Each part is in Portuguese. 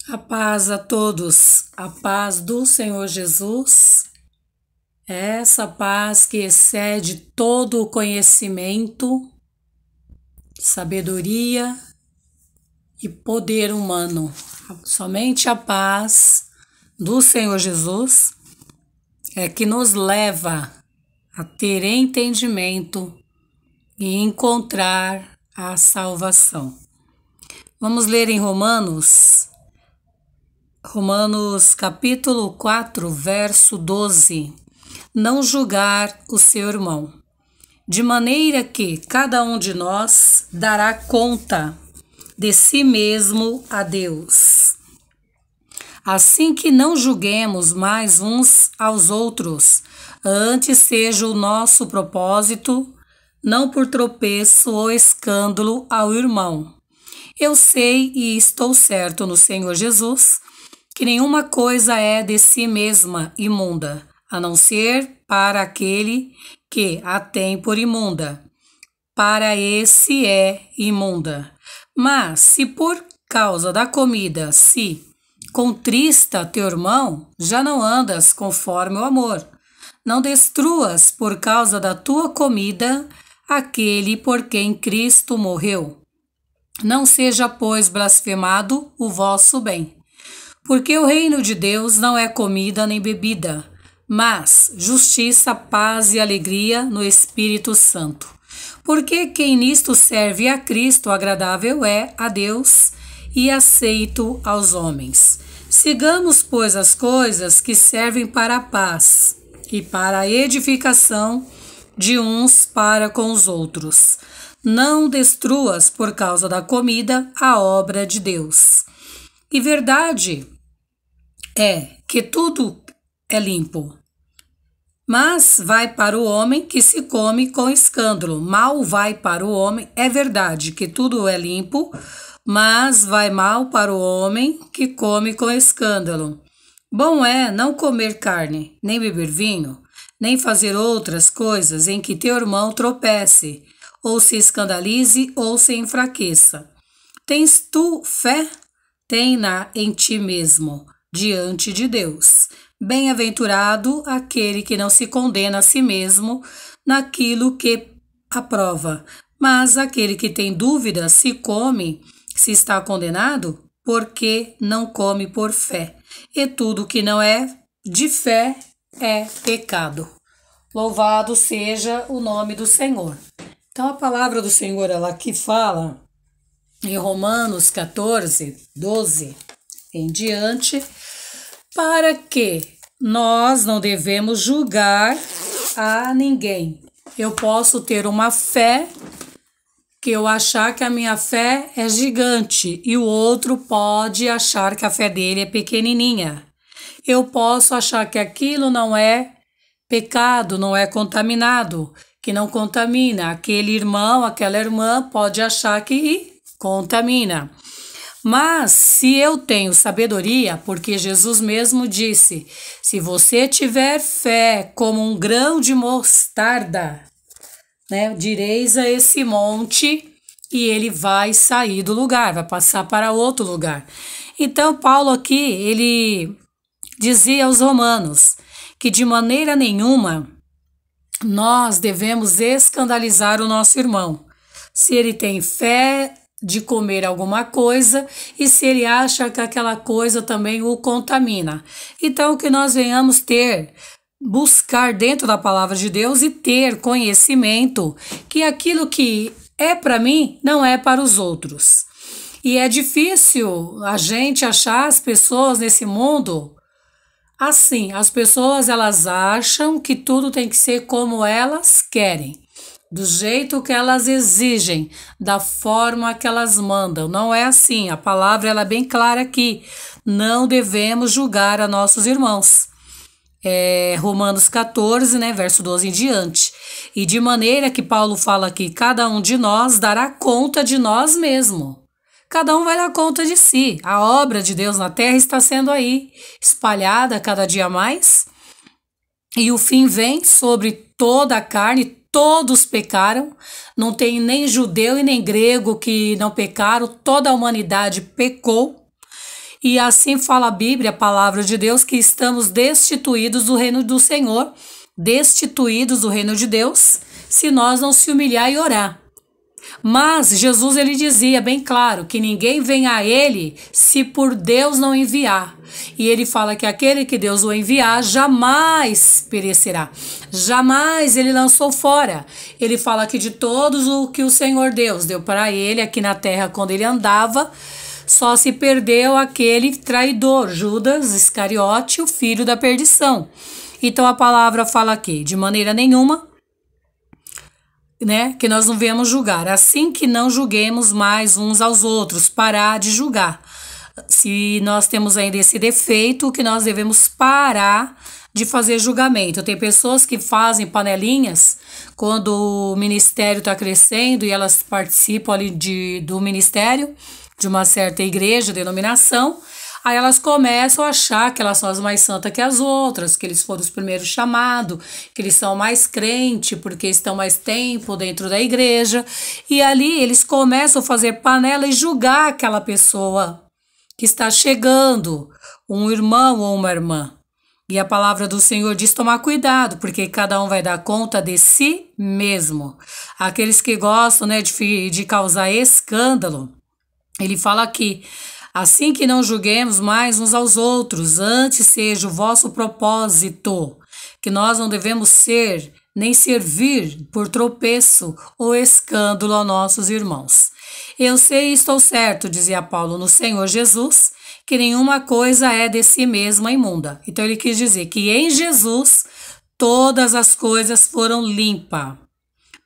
A paz a todos, a paz do Senhor Jesus, essa paz que excede todo o conhecimento, sabedoria e poder humano. Somente a paz do Senhor Jesus é que nos leva a ter entendimento e encontrar a salvação. Vamos ler em Romanos capítulo 4, verso 12. Não julgar o seu irmão, de maneira que cada um de nós dará conta de si mesmo a Deus. Assim que não julguemos mais uns aos outros, antes seja o nosso propósito, não por tropeço ou escândalo ao irmão. Eu sei e estou certo no Senhor Jesus que nenhuma coisa é de si mesma imunda, a não ser para aquele que a tem por imunda. Para esse é imunda. Mas se por causa da comida se contrista teu irmão, já não andas conforme o amor. Não destruas por causa da tua comida aquele por quem Cristo morreu. Não seja, pois, blasfemado o vosso bem. Porque o reino de Deus não é comida nem bebida, mas justiça, paz e alegria no Espírito Santo. Porque quem nisto serve a Cristo agradável é a Deus e aceito aos homens. Sigamos, pois, as coisas que servem para a paz e para a edificação de uns para com os outros. Não destruas por causa da comida a obra de Deus. E verdade é que tudo é limpo, mas vai para o homem que se come com escândalo. Mal vai para o homem, é verdade que tudo é limpo, mas vai mal para o homem que come com escândalo. Bom é não comer carne, nem beber vinho, nem fazer outras coisas em que teu irmão tropece, ou se escandalize, ou se enfraqueça. Tens tu fé? Tem-na em ti mesmo, diante de Deus. Bem-aventurado aquele que não se condena a si mesmo naquilo que aprova, mas aquele que tem dúvida se come, se está condenado, porque não come por fé. E tudo que não é de fé é pecado. Louvado seja o nome do Senhor. Então a palavra do Senhor, ela aqui fala em Romanos 14, 12 em diante, para que nós não devemos julgar a ninguém. Eu posso ter uma fé que eu achar que a minha fé é gigante e o outro pode achar que a fé dele é pequenininha. Eu posso achar que aquilo não é pecado, não é contaminado, que não contamina. Aquele irmão, aquela irmã pode achar que contamina. Mas se eu tenho sabedoria, porque Jesus mesmo disse, se você tiver fé como um grão de mostarda, direis a esse monte e ele vai sair do lugar, vai passar para outro lugar. Então Paulo aqui, ele dizia aos romanos que de maneira nenhuma nós devemos escandalizar o nosso irmão. Se ele tem fé de comer alguma coisa e se ele acha que aquela coisa também o contamina. Então, que nós venhamos buscar dentro da palavra de Deus e ter conhecimento que aquilo que é para mim não é para os outros. E é difícil a gente achar as pessoas nesse mundo assim. As pessoas, elas acham que tudo tem que ser como elas querem, do jeito que elas exigem, da forma que elas mandam. Não é assim. A palavra, ela é bem clara aqui. Não devemos julgar a nossos irmãos. Romanos 14, verso 12 em diante. E de maneira que Paulo fala aqui, cada um de nós dará conta de nós mesmos. Cada um vai dar conta de si. A obra de Deus na terra está sendo aí espalhada cada dia mais. E o fim vem sobre toda a carne. Todos pecaram, não tem nem judeu e nem grego que não pecaram, toda a humanidade pecou. E assim fala a Bíblia, a palavra de Deus, que estamos destituídos do reino do Senhor, destituídos do reino de Deus, se nós não se humilhar e orar. Mas Jesus, ele dizia bem claro que ninguém vem a ele se por Deus não enviar. E ele fala que aquele que Deus o enviar jamais perecerá. Jamais ele lançou fora. Ele fala que de todos o que o Senhor Deus deu para ele aqui na terra quando ele andava, só se perdeu aquele traidor, Judas Iscariote, o filho da perdição. Então a palavra fala aqui, de maneira nenhuma, que nós não viemos julgar. Assim que não julguemos mais uns aos outros, parar de julgar. Se nós temos ainda esse defeito, que nós devemos parar de fazer julgamento. Tem pessoas que fazem panelinhas quando o ministério está crescendo e elas participam ali do ministério de uma certa igreja, denominação. Aí elas começam a achar que elas são as mais santas que as outras, que eles foram os primeiros chamados, que eles são mais crentes porque estão mais tempo dentro da igreja. E ali eles começam a fazer panela e julgar aquela pessoa que está chegando, um irmão ou uma irmã. E a palavra do Senhor diz tomar cuidado, porque cada um vai dar conta de si mesmo. Aqueles que gostam, de causar escândalo, ele fala aqui, assim que não julguemos mais uns aos outros, antes seja o vosso propósito, que nós não devemos ser, nem servir por tropeço ou escândalo aos nossos irmãos. Eu sei e estou certo, dizia Paulo, no Senhor Jesus, que nenhuma coisa é de si mesma imunda. Então ele quis dizer que em Jesus todas as coisas foram limpas.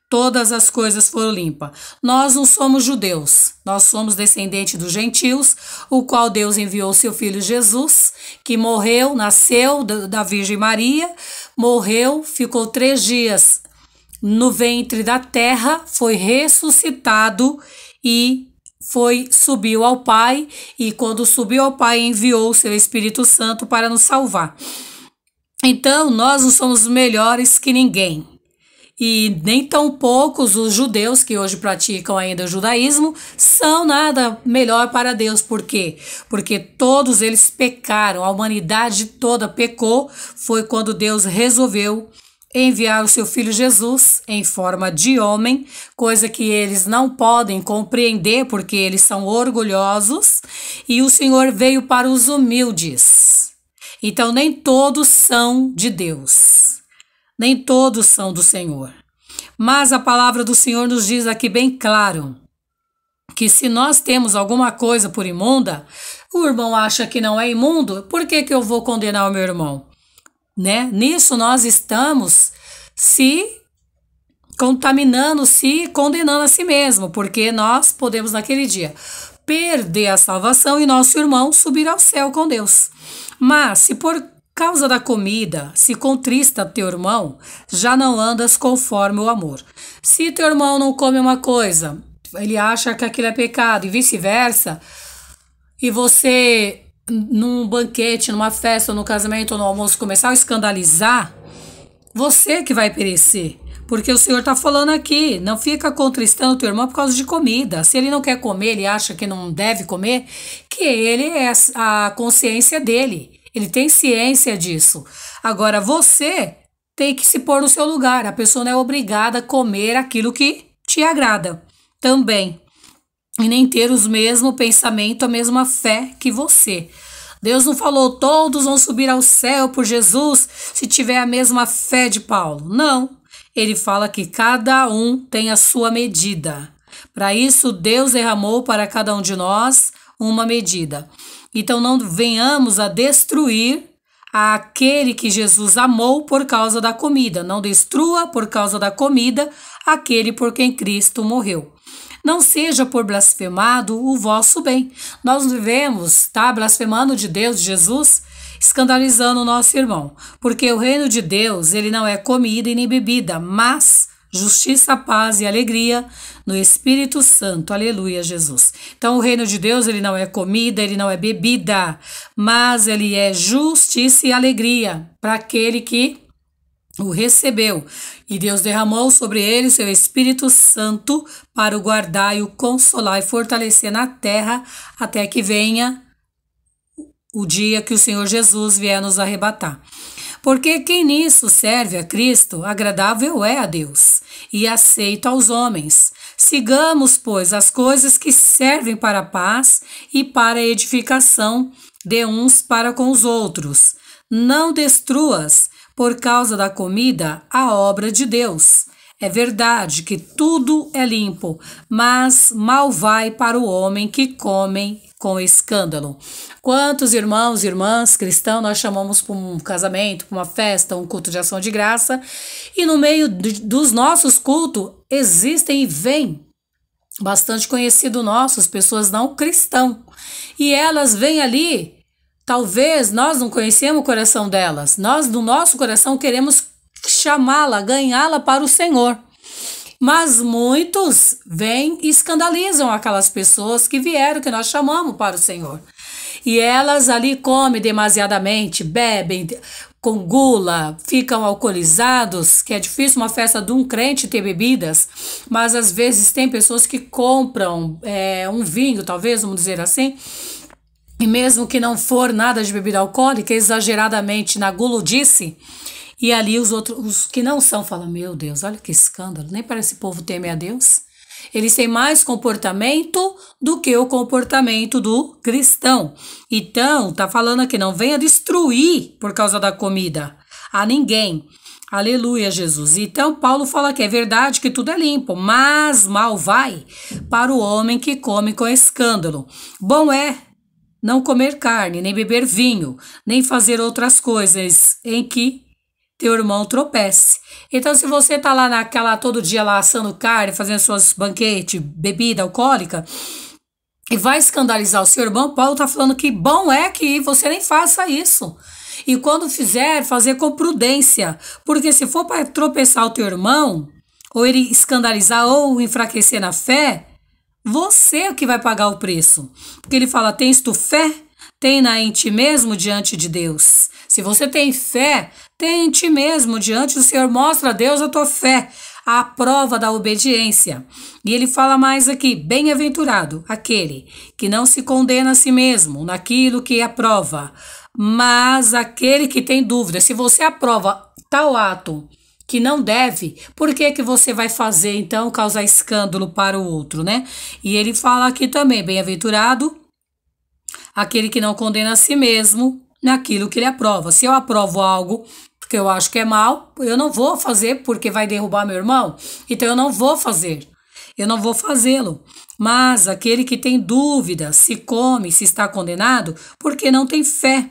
Todas as coisas foram limpas. Nós não somos judeus, nós somos descendentes dos gentios, o qual Deus enviou seu filho Jesus, que morreu, nasceu da Virgem Maria, morreu, ficou 3 dias no ventre da terra, foi ressuscitado e subiu ao Pai, e quando subiu ao Pai enviou o seu Espírito Santo para nos salvar. Então nós não somos melhores que ninguém. E nem tão poucos os judeus que hoje praticam ainda o judaísmo são nada melhor para Deus. Por quê? Porque todos eles pecaram, a humanidade toda pecou. Foi quando Deus resolveu enviar o seu filho Jesus em forma de homem, coisa que eles não podem compreender porque eles são orgulhosos. E o Senhor veio para os humildes. Então nem todos são de Deus. Nem todos são do Senhor. Mas a palavra do Senhor nos diz aqui bem claro que se nós temos alguma coisa por imunda, o irmão acha que não é imundo, por que eu vou condenar o meu irmão? Nisso nós estamos se contaminando, se condenando a si mesmo, porque nós podemos naquele dia perder a salvação e nosso irmão subir ao céu com Deus. Mas se por causa da comida, se contrista teu irmão, já não andas conforme o amor. Se teu irmão não come uma coisa, ele acha que aquilo é pecado e vice-versa, e você, num banquete, numa festa, no casamento ou no almoço, começar a escandalizar, você que vai perecer. Porque o Senhor está falando aqui, não fica contristando teu irmão por causa de comida. Se ele não quer comer, ele acha que não deve comer, que ele é a consciência dele. Ele tem ciência disso. Agora, você tem que se pôr no seu lugar. A pessoa não é obrigada a comer aquilo que te agrada também. E nem ter os mesmos pensamentos, a mesma fé que você. Deus não falou, todos vão subir ao céu por Jesus se tiver a mesma fé de Paulo. Não. Ele fala que cada um tem a sua medida. Para isso, Deus derramou para cada um de nós uma medida. Então não venhamos a destruir aquele que Jesus amou por causa da comida. Não destrua por causa da comida aquele por quem Cristo morreu. Não seja por blasfemado o vosso bem. Nós não devemos estar blasfemando de Deus, de Jesus, escandalizando o nosso irmão. Porque o reino de Deus, ele não é comida e nem bebida, mas justiça, paz e alegria no Espírito Santo. Aleluia, Jesus. Então, o reino de Deus, ele não é comida, ele não é bebida, mas ele é justiça e alegria para aquele que o recebeu. E Deus derramou sobre ele o seu Espírito Santo para o guardar e o consolar e fortalecer na terra até que venha o dia que o Senhor Jesus vier nos arrebatar. Porque quem nisso serve a Cristo, agradável é a Deus e aceito aos homens. Sigamos, pois, as coisas que servem para a paz e para a edificação de uns para com os outros. Não destruas, por causa da comida, a obra de Deus. É verdade que tudo é limpo, mas mal vai para o homem que come com escândalo. Quantos irmãos e irmãs cristãos nós chamamos para um casamento, para uma festa, um culto de ação de graça, e no meio dos nossos cultos existem e vêm bastante conhecido nossos, pessoas não cristãs, e elas vêm ali, talvez nós não conhecemos o coração delas, nós no nosso coração queremos chamá-la, ganhá-la para o Senhor. Mas muitos vêm e escandalizam aquelas pessoas que vieram, que nós chamamos para o Senhor. E elas ali comem demasiadamente, bebem com gula, ficam alcoolizados, que é difícil uma festa de um crente ter bebidas, mas às vezes tem pessoas que compram um vinho, talvez, vamos dizer assim, e mesmo que não for nada de bebida alcoólica, exageradamente na guludice, e ali os que não são falam, meu Deus, olha que escândalo, nem parece que o povo teme a Deus. Eles têm mais comportamento do que o comportamento do cristão. Então, tá falando aqui, não venha destruir por causa da comida a ninguém. Aleluia, Jesus. Então, Paulo fala que é verdade que tudo é limpo, mas mal vai para o homem que come com escândalo. Bom é não comer carne, nem beber vinho, nem fazer outras coisas em que teu irmão tropece. Então, se você tá lá todo dia lá assando carne, fazendo seus banquetes, bebida alcoólica, e vai escandalizar o seu irmão, Paulo tá falando que bom é que você nem faça isso. E quando fizer, fazer com prudência, porque se for para tropeçar o teu irmão, ou ele escandalizar ou enfraquecer na fé, você é o que vai pagar o preço. Porque ele fala, tens tu fé? Tem-na em ti mesmo diante de Deus. Se você tem fé, tem em ti mesmo diante do Senhor. Mostra a Deus a tua fé, a prova da obediência. E ele fala mais aqui, bem-aventurado aquele que não se condena a si mesmo naquilo que aprova, mas aquele que tem dúvida. Se você aprova tal ato que não deve, por que que você vai fazer, então, causar escândalo para o outro, né? E ele fala aqui também, bem-aventurado aquele que não condena a si mesmo naquilo que ele aprova. Se eu aprovo algo porque eu acho que é mal, eu não vou fazer porque vai derrubar meu irmão, então eu não vou fazer. Eu não vou fazê-lo. Mas aquele que tem dúvida se come, se está condenado, porque não tem fé.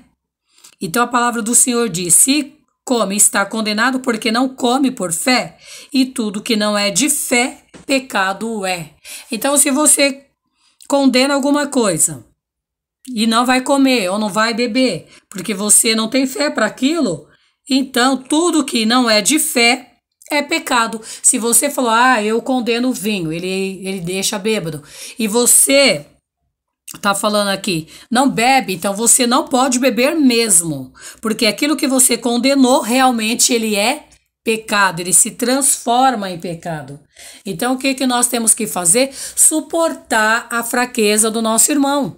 Então a palavra do Senhor diz, se come, está condenado porque não come por fé, e tudo que não é de fé, pecado é. Então se você condena alguma coisa, e não vai comer ou não vai beber, porque você não tem fé para aquilo, então tudo que não é de fé é pecado. Se você falou, eu condeno o vinho, ele deixa bêbado, e você tá falando aqui, não bebe, então você não pode beber mesmo, porque aquilo que você condenou realmente ele é pecado, ele se transforma em pecado. Então o que nós temos que fazer? Suportar a fraqueza do nosso irmão.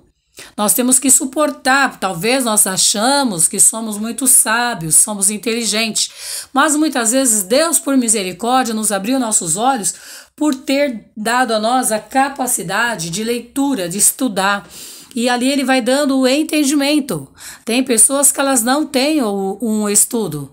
Nós temos que suportar, talvez nós achamos que somos muito sábios, somos inteligentes, mas muitas vezes Deus, por misericórdia, nos abriu nossos olhos por ter dado a nós a capacidade de leitura, de estudar. E ali ele vai dando o entendimento. Tem pessoas que elas não têm um estudo.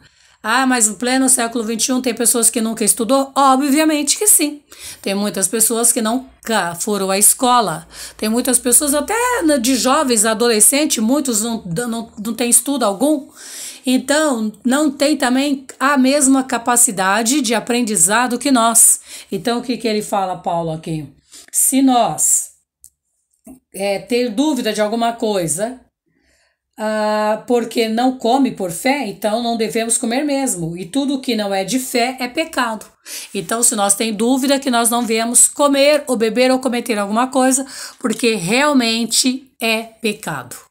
Mas no pleno século XXI tem pessoas que nunca estudou? Obviamente que sim. Tem muitas pessoas que nunca foram à escola. Tem muitas pessoas até de jovens, adolescentes, muitos não têm estudo algum. Então, não tem também a mesma capacidade de aprendizado que nós. Então, o que ele fala, Paulo, aqui? Se nós ter dúvida de alguma coisa, porque não come por fé, então não devemos comer mesmo. E tudo que não é de fé é pecado. Então, se nós tem dúvida que nós não devemos comer ou beber ou cometer alguma coisa, porque realmente é pecado.